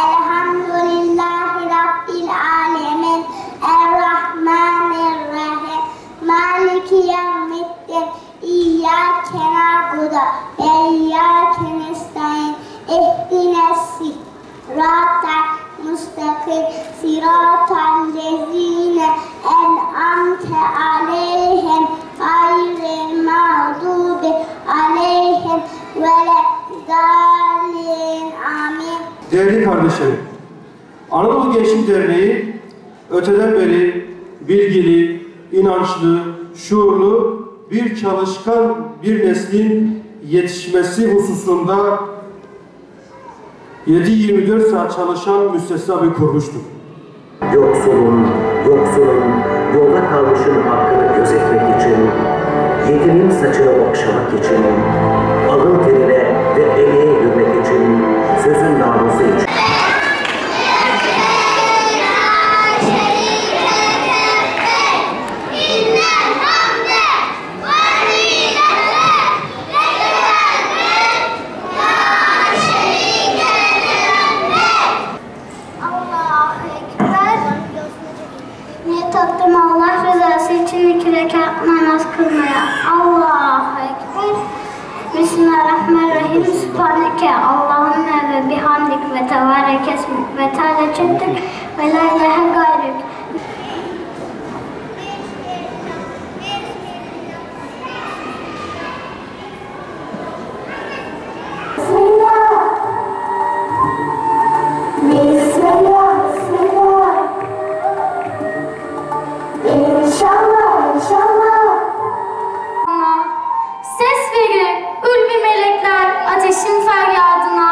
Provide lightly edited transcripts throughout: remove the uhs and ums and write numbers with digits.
Elhamdülillahi Rabbil alemin. Errahmanirrahim. Maliki yevmiddin. İyyâke na'budu ve iyyâke nestaîn. İhdines-sirâtal mustakim. Sirâtal lezîne en'amte aleyhim. Gayril mağdubi aleyhim veleddâllin. Amin. Değerli kardeşlerim, Anadolu Gençlik Derneği öteden beri bilgili, inançlı, şuurlu bir çalışkan bir neslin yetişmesi hususunda 7/24 saat çalışan müstesna bir kuruluştur. Yoksulun, yolda kalmışın hakkını gözetmek için, yetimin saçını okşamak için, alın terine ve emeğe yürümek için, sözün namusu için. Niyet Allah rızası için 2 rekat namaz kılmaya. Allahu Ekber. Bismillahirrahmanirrahim. Sübhaneke Allahümme ve bihamdik ve tebarek esmik ve teala ceddik ve la ilahe gayrük. Ses verir ulvi melekler ateşin feryadına.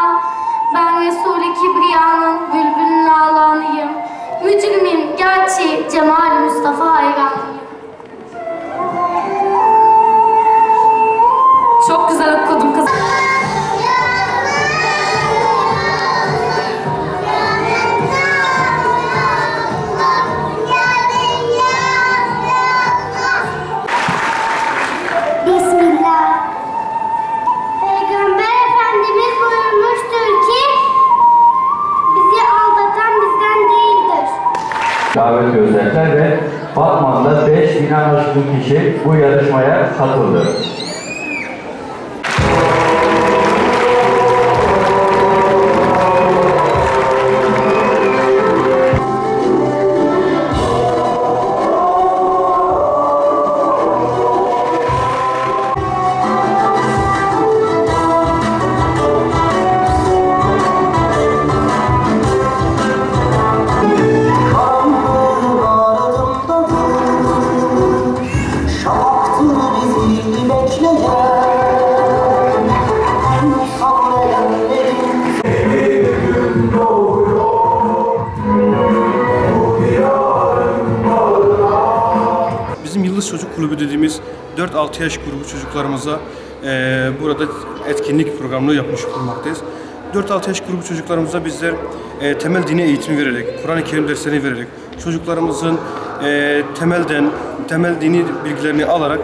Ben Resul-i Kibriya'nın bülbülün ağlanıyım. Mücrimim gerçi Cemal-i Mustafa hayranıyım. Çok güzel okudum kız. Peygamber Efendimiz buyurmuştur ki bizi aldatan bizden değildir. Davet gösterdiler ve Batman'da 5.000'den aşkın kişi bu yarışmaya katıldı. Bizim Yıldız Çocuk Kulübü dediğimiz 4-6 yaş grubu çocuklarımıza burada etkinlik programını yapmış bulunmaktayız. 4-6 yaş grubu çocuklarımıza bizler temel dini eğitimi vererek, Kur'an-ı Kerim derslerini vererek, çocuklarımızın temel dini bilgilerini alarak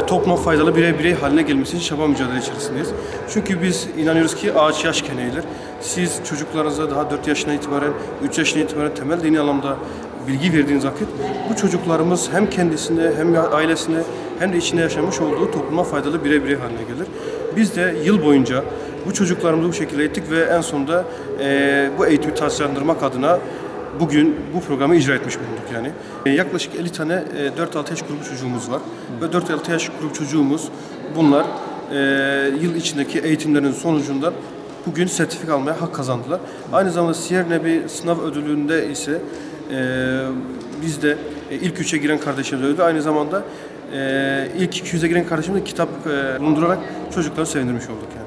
topluma faydalı birer birey haline gelmesi için çaba mücadele içerisindeyiz. Çünkü biz inanıyoruz ki ağaç yaşken eğilir. Siz çocuklarınıza daha 4 yaşına itibaren, 3 yaşına itibaren temel dini anlamda bilgi verdiğiniz vakit bu çocuklarımız hem kendisine hem ailesine hem de içinde yaşamış olduğu topluma faydalı birer birey haline gelir. Biz de yıl boyunca bu çocuklarımızı bu şekilde eğittik ve en sonunda bu eğitimi taçlandırmak adına bugün bu programı icra etmiş bulunduk yani. Yaklaşık 50 tane 4-6 yaş grubu çocuğumuz var ve 4-6 yaş grubu çocuğumuz bunlar yıl içindeki eğitimlerin sonucundan bugün sertifika almaya hak kazandılar. Aynı zamanda Siyer Nebi sınav ödülünde ise biz de ilk 3'e giren kardeşimiz ödülü, aynı zamanda ilk 200'e giren kardeşimize kitap bulundurarak çocukları sevindirmiş olduk yani.